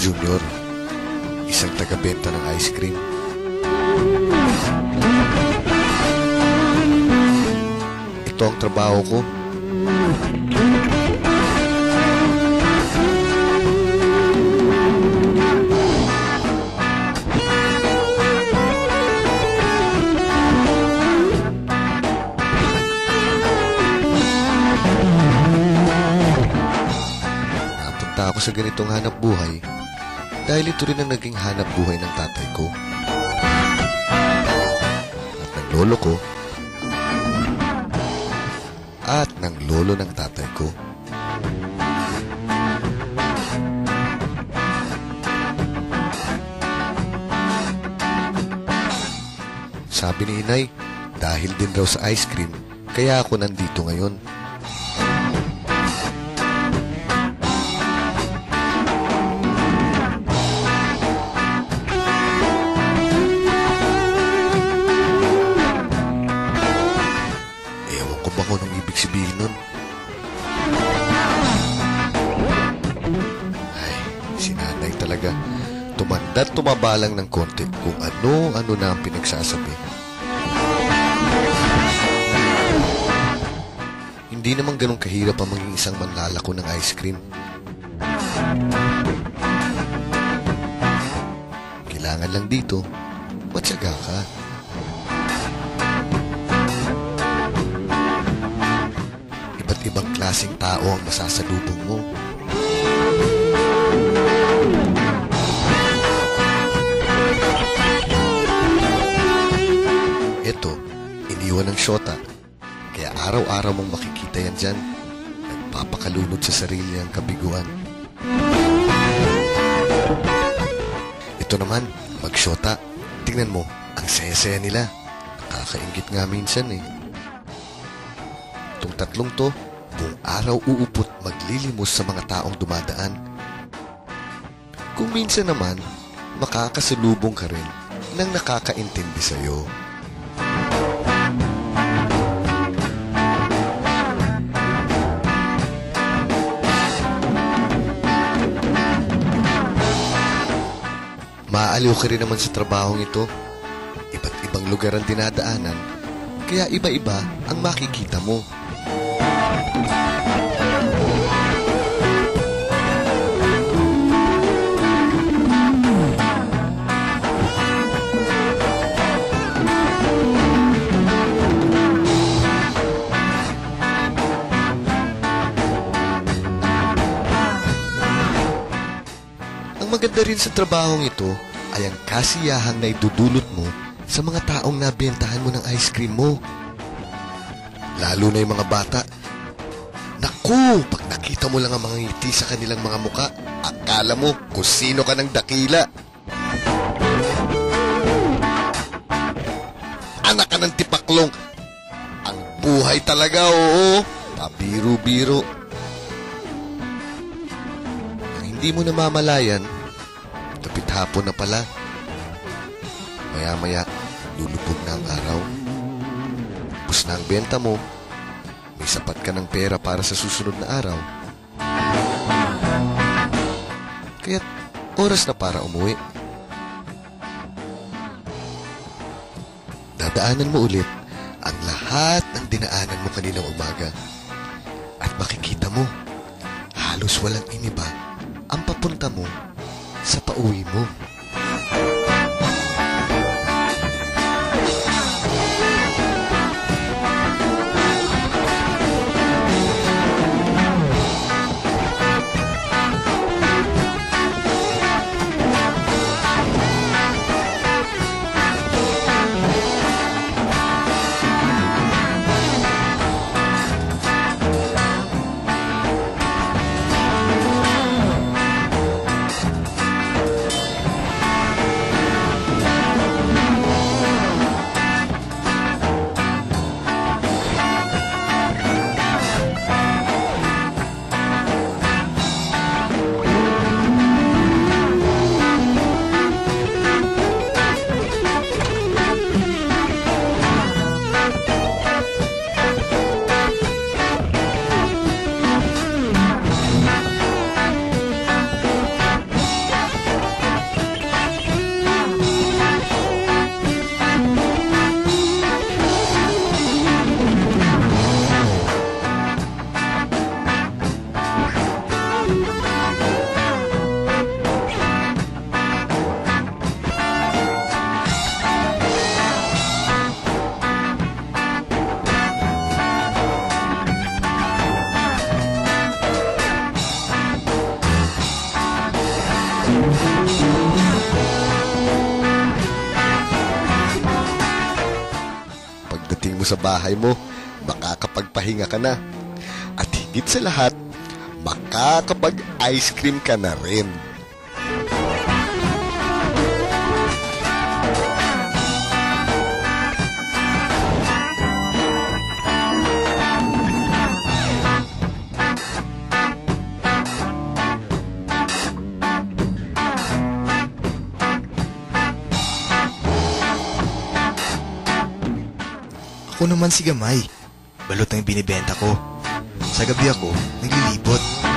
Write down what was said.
Junior, isang taga-benta ng ice cream. Ito ang trabaho ko. Napunta ako sa ganitong hanap buhay dahil ito rin ang naging hanap buhay ng tatay ko at ng lolo ko at ng lolo ng tatay ko. Sabi ni inay, dahil din raw sa ice cream, kaya ako nandito ngayon. Ewan ko ba kung anong ibig sabihin nun? Ay, si nanay talaga. Tumanda't tumaba lang ng konti kung ano-ano na ang pinagsasabi. Hindi naman ganun kahirap ang maging isang manlalako ng ice cream. Kailangan lang dito, matyaga ka. Iba't ibang klaseng tao ang masasalubong mo. Ito, iniwan ng syota. Kaya araw-araw mong makikita yan dyan. Nagpapakalunod sa sarili ang kabiguan. Ito naman, magsyota. Tingnan mo, ang saya-saya nila. Nakakaingit nga minsan eh. Itong tatlong to, buong araw uupot maglilimos sa mga taong dumadaan. Kung minsan naman, makakasalubong ka rin ng nakakaintindi sa'yo. Maaaliw ka rin naman sa trabahong ito. Iba't ibang lugar ang dinadaanan, kaya iba-iba ang makikita mo. Ang maganda rin sa trabahong ito ay ang kasiyahang na idudulot mo sa mga taong nabentahan mo ng ice cream mo. Lalo na yung mga bata. Naku, pag nakita mo lang ang mga ngiti sa kanilang mga muka, akala mo kung sino ka ng dakila. Anak ka ng tipaklong. Ang buhay talaga, oo. Pabiro-biro. Ang hindi mo namamalayan, tapit hapon na pala. Maya-maya, lulubog na ang araw. Tapos na ang benta mo, may sapat ka ng pera para sa susunod na araw. Kaya't oras na para umuwi. Dadaanan mo ulit ang lahat ng dinaanan mo kaninang umaga. At makikita mo, halos walang iniba ang papunta mo sa pauwi mo. sa bahay mo, makakapagpahinga ka na. At higit sa lahat, makakapag-ice cream ka na rin. Ako naman si Gamay. Balot ang binibenta ko. Sa gabi ako, naglilibot.